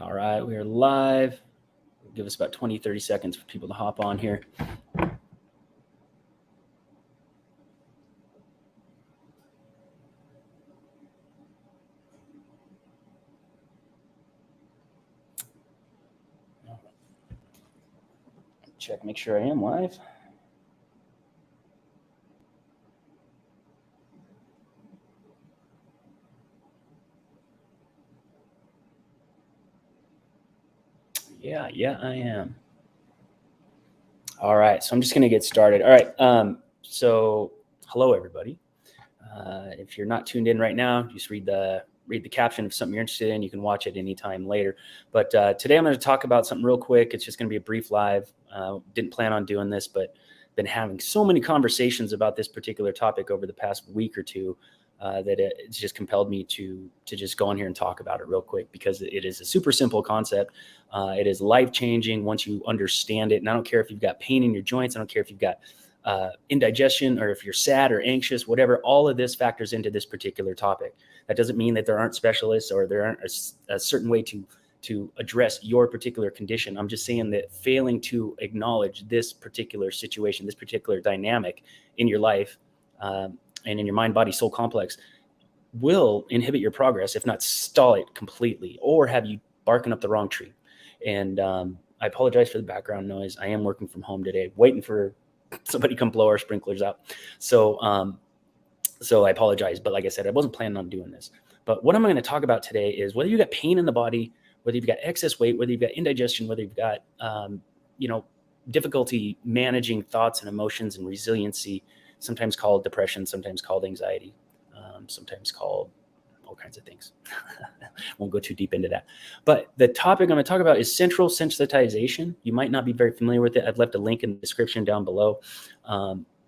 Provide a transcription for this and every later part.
All right, we are live. Give us about 20, 30 seconds for people to hop on here. Check, make sure I am live. Yeah, I am. All right, so I'm just going to get started. All right, so hello, everybody. If you're not tuned in right now, just read the caption of something you're interested in. You can watch it anytime later. But today I'm going to talk about something real quick. It's just going to be a brief live. Didn't plan on doing this, but been having so many conversations about this particular topic over the past week or two that it's just compelled me to just go on here and talk about it real quick, because it is a super simple concept. It is life-changing once you understand it. And I don't care if you've got pain in your joints. I don't care if you've got indigestion, or if you're sad or anxious, whatever. All of this factors into this particular topic. That doesn't mean that there aren't specialists or there aren't a certain way to address your particular condition. I'm just saying that failing to acknowledge this particular situation, this particular dynamic in your life, and in your mind, body, soul complex, will inhibit your progress, if not stall it completely, or have you barking up the wrong tree. And I apologize for the background noise. I am working from home today, waiting for somebody come blow our sprinklers out. So I apologize. But like I said, I wasn't planning on doing this. But what I'm going to talk about today is whether you got pain in the body, whether you've got excess weight, whether you've got indigestion, whether you've got, difficulty managing thoughts and emotions and resiliency, sometimes called depression, sometimes called anxiety, sometimes called all kinds of things. Won't go too deep into that. But the topic I'm going to talk about is central sensitization. You might not be very familiar with it. I've left a link in the description down below.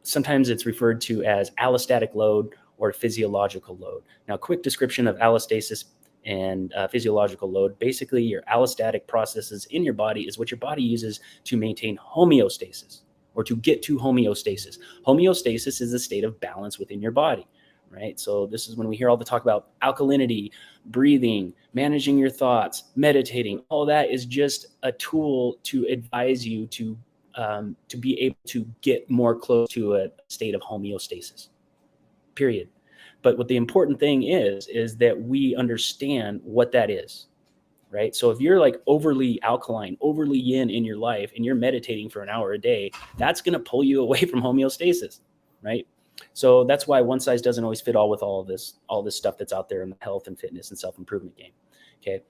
Sometimes it's referred to as allostatic load or physiological load. Now, quick description of allostasis and physiological load. Basically, your allostatic processes in your body is what your body uses to maintain homeostasis, or to get to homeostasis. Homeostasis is a state of balance within your body, right? So this is when we hear all the talk about alkalinity, breathing, managing your thoughts, meditating. All that is just a tool to advise you to be able to get more close to a state of homeostasis, period. But what the important thing is that we understand what that is, right? So if you're like overly alkaline, overly yin in your life, and you're meditating for an hour a day, that's going to pull you away from homeostasis, right? So that's why one size doesn't always fit all with all this stuff that's out there in the health and fitness and self-improvement game. Okay.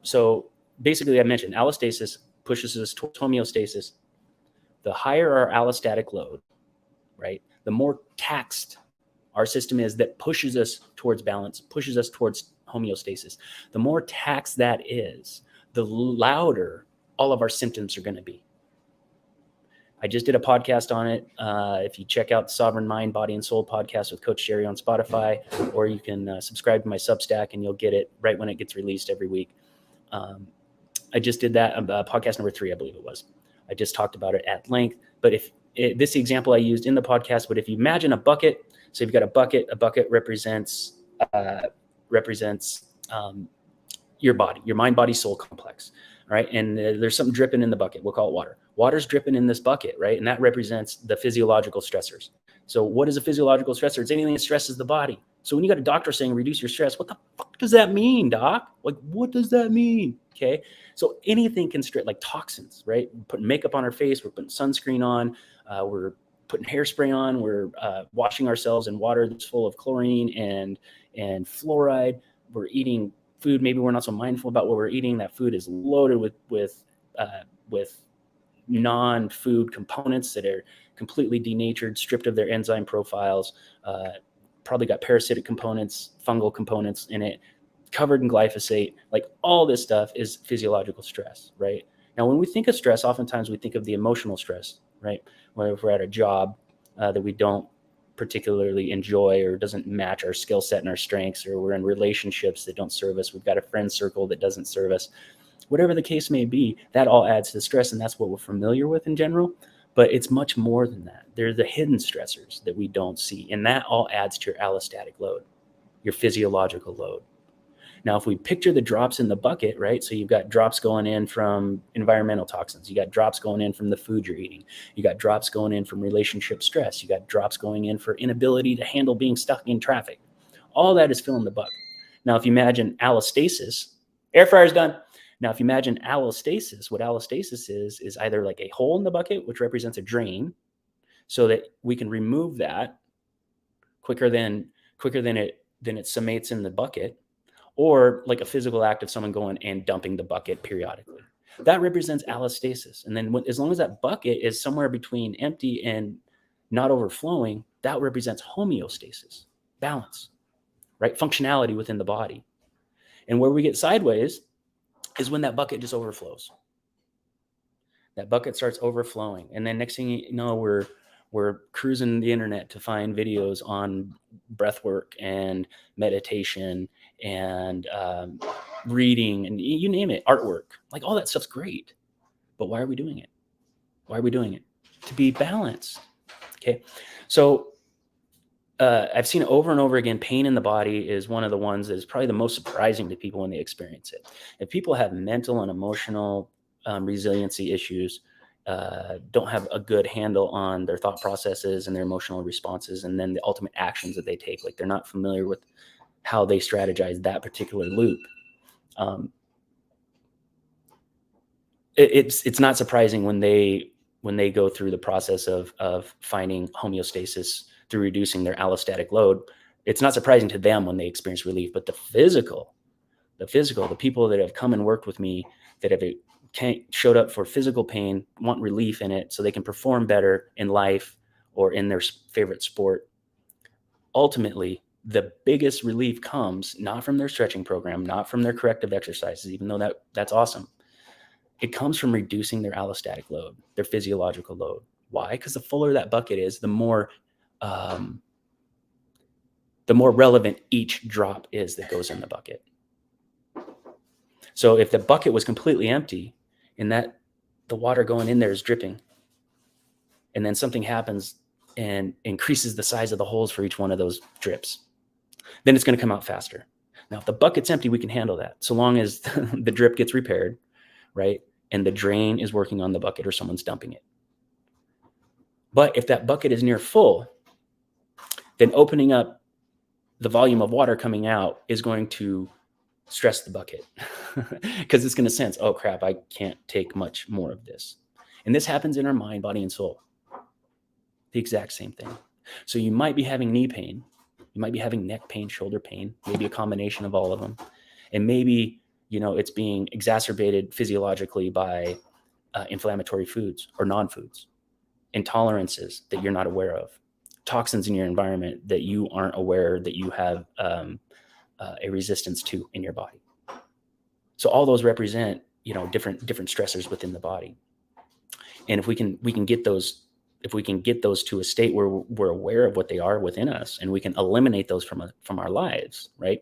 So basically, I mentioned allostasis pushes us towards homeostasis. The higher our allostatic load, right, the more taxed our system is, that pushes us towards balance, pushes us towards homeostasis. The more taxed that is, the louder all of our symptoms are going to be. I just did a podcast on it. If you check out Sovereign Mind, Body and Soul podcast with Coach Jerry on Spotify, or you can subscribe to my Substack, and you'll get it right when it gets released every week. I just did that, podcast number 3, I believe it was. I just talked about it at length. But this is the example I used in the podcast. But if you imagine a bucket, so you've got a bucket represents your body, your mind, body, soul complex. All right. And there's something dripping in the bucket. We'll call it water. Water's dripping in this bucket, right? And that represents the physiological stressors. So what is a physiological stressor? It's anything that stresses the body. So when you got a doctor saying reduce your stress, what the fuck does that mean, doc? Like, what does that mean? Okay. So anything can stress, like toxins, right? We're putting makeup on our face. We're putting sunscreen on. We're putting hairspray on. We're washing ourselves in water that's full of chlorine and fluoride. We're eating food. Maybe we're not so mindful about what we're eating. That food is loaded with non-food components that are completely denatured, stripped of their enzyme profiles, probably got parasitic components, fungal components in it, covered in glyphosate. Like, all this stuff is physiological stress, right? Now, when we think of stress, oftentimes we think of the emotional stress, right? Where if we're at a job that we don't particularly enjoy, or doesn't match our skill set and our strengths, or we're in relationships that don't serve us, we've got a friend circle that doesn't serve us, whatever the case may be, that all adds to stress. And that's what we're familiar with in general. But it's much more than that. They're the hidden stressors that we don't see. And that all adds to your allostatic load, your physiological load. Now, if we picture the drops in the bucket, right? So you've got drops going in from environmental toxins. You got drops going in from the food you're eating. You got drops going in from relationship stress. You got drops going in for inability to handle being stuck in traffic. All that is filling the bucket. Now, if you imagine allostasis, air fryer's done. Now, if you imagine allostasis, what allostasis is either like a hole in the bucket, which represents a drain, so that we can remove that quicker than it summates in the bucket, or like a physical act of someone going and dumping the bucket periodically. That represents allostasis. And then as long as that bucket is somewhere between empty and not overflowing, that represents homeostasis, balance, right? Functionality within the body. And where we get sideways is when that bucket just overflows. That bucket starts overflowing. And then next thing you know, we're cruising the internet to find videos on breath work and meditation and reading and you name it, artwork. Like all that stuff's great. But why are we doing it? Why are we doing it? To be balanced. Okay. So I've seen it over and over again. Pain in the body is one of the ones that is probably the most surprising to people when they experience it. If people have mental and emotional resiliency issues, don't have a good handle on their thought processes and their emotional responses, and then the ultimate actions that they take, like they're not familiar with how they strategize that particular loop. It's not surprising when they go through the process of finding homeostasis through reducing their allostatic load. It's not surprising to them when they experience relief, but the people that have come and worked with me that have showed up for physical pain, want relief in it so they can perform better in life or in their favorite sport. Ultimately, the biggest relief comes not from their stretching program, not from their corrective exercises, even though that's awesome. It comes from reducing their allostatic load, their physiological load. Why? Because the fuller that bucket is, the more relevant each drop is that goes in the bucket. So if the bucket was completely empty and that the water going in there is dripping, and then something happens and increases the size of the holes for each one of those drips, then it's going to come out faster. Now, if the bucket's empty, we can handle that so long as the drip gets repaired, right? And the drain is working on the bucket or someone's dumping it. But if that bucket is near full, then opening up the volume of water coming out is going to stress the bucket because it's going to sense, oh crap, I can't take much more of this. And this happens in our mind, body, and soul. The exact same thing. So you might be having knee pain. You might be having neck pain, shoulder pain, maybe a combination of all of them. And maybe, it's being exacerbated physiologically by inflammatory foods or non-foods, intolerances that you're not aware of, toxins in your environment that you aren't aware that you have a resistance to in your body. So all those represent, different stressors within the body. And if we can get those to a state where we're aware of what they are within us, and we can eliminate those from our lives, right?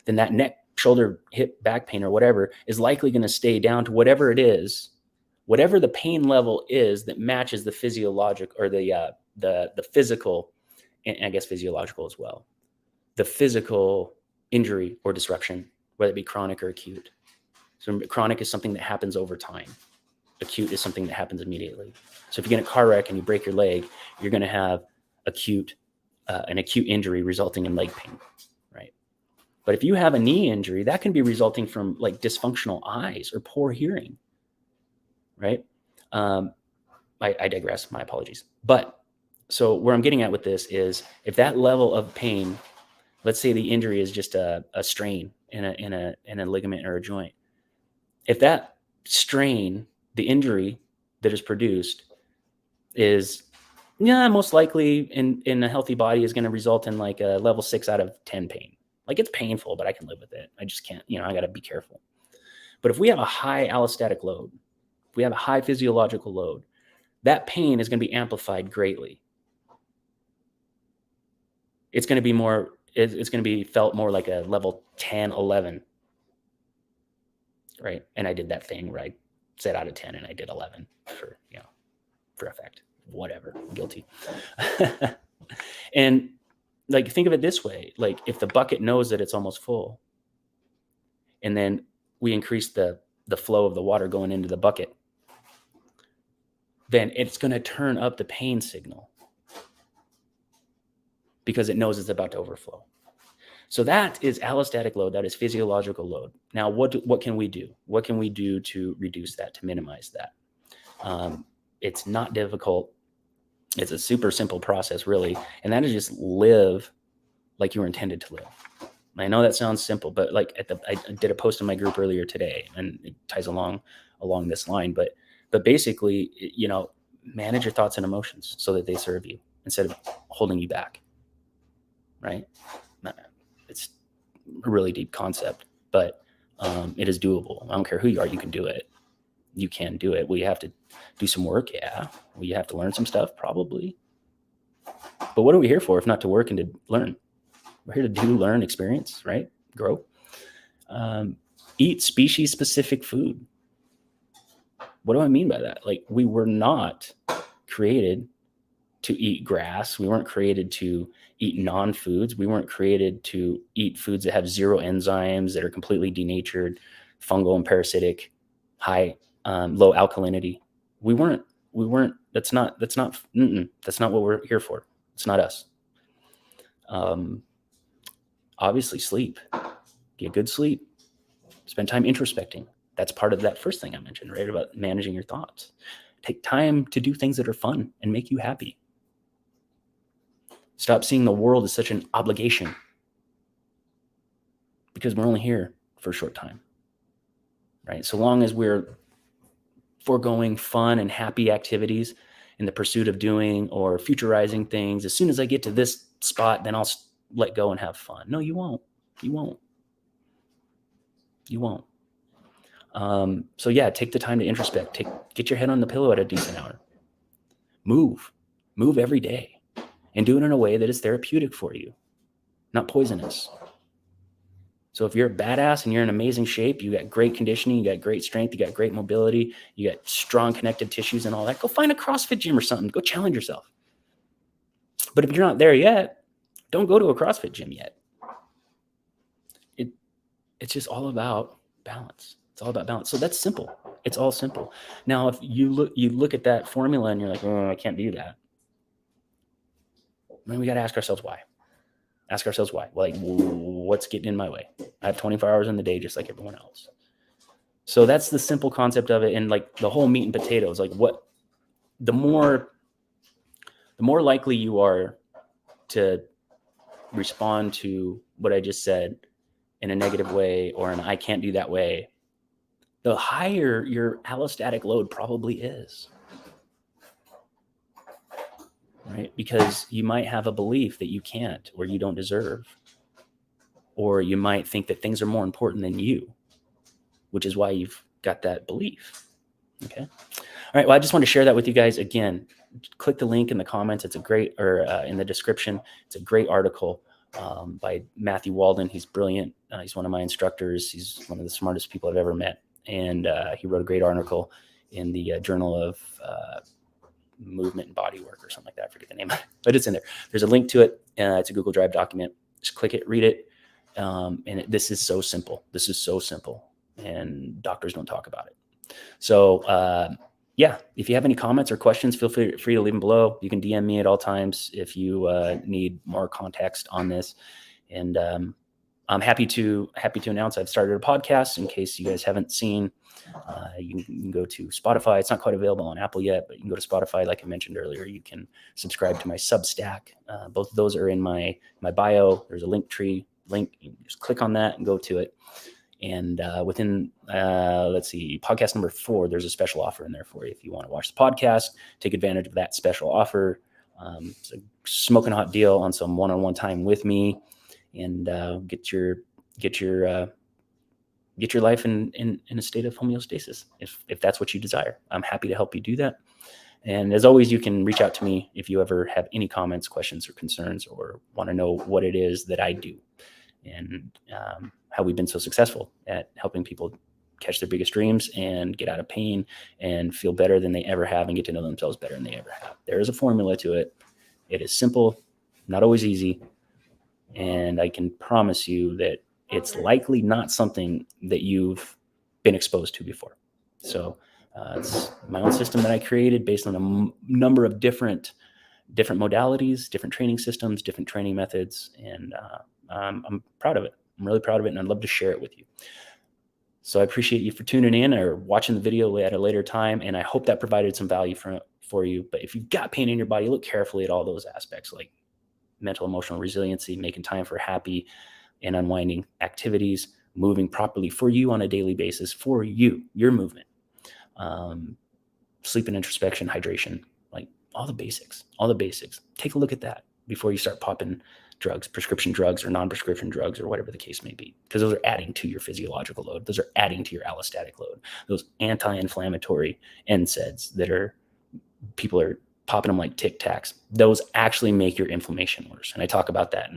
Then that neck, shoulder, hip, back pain or whatever is likely going to stay down to whatever it is, whatever the pain level is that matches the physiologic or the physical, and I guess physiological as well, the physical injury or disruption, whether it be chronic or acute. So chronic is something that happens over time. Acute is something that happens immediately. So if you get in a car wreck and you break your leg, you're going to have an acute injury resulting in leg pain, right? But if you have a knee injury, that can be resulting from like dysfunctional eyes or poor hearing, right? I digress. My apologies. But so where I'm getting at with this is if that level of pain, let's say the injury is just a strain in a ligament or a joint. If that strain, the injury that is produced is, most likely in a healthy body is going to result in like a level 6 out of 10 pain. Like it's painful, but I can live with it. I just can't, I got to be careful. But if we have a high allostatic load, if we have a high physiological load, that pain is going to be amplified greatly. It's going to be felt more like a level 10, 11. Right. And I did that thing where I said out of 10 and I did 11 for effect, whatever, guilty. And like, think of it this way. Like if the bucket knows that it's almost full, and then we increase the flow of the water going into the bucket, then it's going to turn up the pain signal because it knows it's about to overflow. So that is allostatic load. That is physiological load. Now, what can we do? What can we do to reduce that, to minimize that? It's not difficult. It's a super simple process, really. And that is just live like you were intended to live. I know that sounds simple, but like I did a post in my group earlier today, and it ties along this line. But basically, manage your thoughts and emotions so that they serve you instead of holding you back. Right? It's a really deep concept, but it is doable. I don't care who you are, you can do it. You can do it. Will you have to do some work? Yeah. Will you have to learn some stuff? Probably. But what are we here for if not to work and to learn? We're here to do, learn, experience, right? Grow. Eat species-specific food. What do I mean by that? Like, we were not created to eat grass. We weren't created to eat non-foods. We weren't created to eat foods that have zero enzymes, that are completely denatured, fungal and parasitic, low alkalinity. We weren't, that's not what we're here for. It's not us. Obviously sleep, get good sleep, spend time introspecting. That's part of that first thing I mentioned, right? About managing your thoughts. Take time to do things that are fun and make you happy. Stop seeing the world as such an obligation, because we're only here for a short time, right? So long as we're foregoing fun and happy activities in the pursuit of doing or futurizing things, as soon as I get to this spot, then I'll let go and have fun. No, you won't. You won't. So yeah, take the time to introspect. Get your head on the pillow at a decent hour. Move every day, and do it in a way that is therapeutic for you, not poisonous. So if you're a badass and you're in amazing shape, you got great conditioning, you got great strength, you got great mobility, you got strong connective tissues and all that, go find a CrossFit gym or something. Go challenge yourself. But if you're not there yet, don't go to a CrossFit gym yet. It's just all about balance. It's all about balance. So that's simple. It's all simple. Now, if you look at that formula and you're like, oh, I can't do that. Then we got to ask ourselves why. Like, what's getting in my way? I have 24 hours in the day, just like everyone else. So that's the simple concept of it. And like the whole meat and potatoes, like the more likely you are to respond to what I just said in a negative way or an I can't do that way, the higher your allostatic load probably is. Right? Because you might have a belief that you can't, or you don't deserve, or you might think that things are more important than you, which is why you've got that belief. Okay. All right. Well, I just want to share that with you guys. Again, click the link in the comments. It's a great, or in the description. It's a great article by Matthew Wallden. He's brilliant. He's one of my instructors. He's one of the smartest people I've ever met. And he wrote a great article in the Journal of Movement and Bodywork or something like that. I forget the name, but it's in there. There's a link to it. It's a Google Drive document. Just click it, read it. This is so simple. And doctors don't talk about it. So yeah, if you have any comments or questions, feel free to leave them below. You can DM me at all times if you need more context on this. And I'm happy to announce I've started a podcast. In case you guys haven't seen, you can go to Spotify. It's not quite available on Apple yet, but you can go to Spotify. Like I mentioned earlier, you can subscribe to my Substack. Both of those are in my bio. There's a link. You can just click on that and go to it. And within, podcast number 4, there's a special offer in there for you. If you want to watch the podcast, take advantage of that special offer. It's a smoking hot deal on some one-on-one time with me, and get your life in a state of homeostasis, if that's what you desire. I'm happy to help you do that. And as always, you can reach out to me if you ever have any comments, questions, or concerns, or want to know what it is that I do and how we've been so successful at helping people catch their biggest dreams and get out of pain and feel better than they ever have and get to know themselves better than they ever have. There is a formula to it. It is simple, not always easy. And I can promise you that it's likely not something that you've been exposed to before. So it's my own system that I created based on a number of different modalities, different training systems, different training methods, and I'm proud of it. I'm really proud of it, and I'd love to share it with you. So I appreciate you for tuning in or watching the video at a later time, and I hope that provided some value for you. But if you've got pain in your body, look carefully at all those aspects, like mental, emotional resiliency, making time for happy and unwinding activities, moving properly for you on a daily basis, for you, your movement, sleep and introspection, hydration, like all the basics. Take a look at that before you start popping drugs, prescription drugs or non-prescription drugs or whatever the case may be, because those are adding to your physiological load. Those are adding to your allostatic load. Those anti-inflammatory NSAIDs that people are popping them like Tic Tacs. Those actually make your inflammation worse. And I talk about that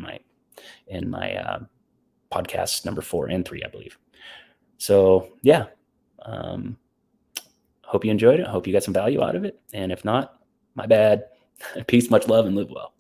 in my podcasts number 4 and 3, I believe. So yeah, hope you enjoyed it. Hope you got some value out of it. And if not, my bad. Peace, much love, and live well.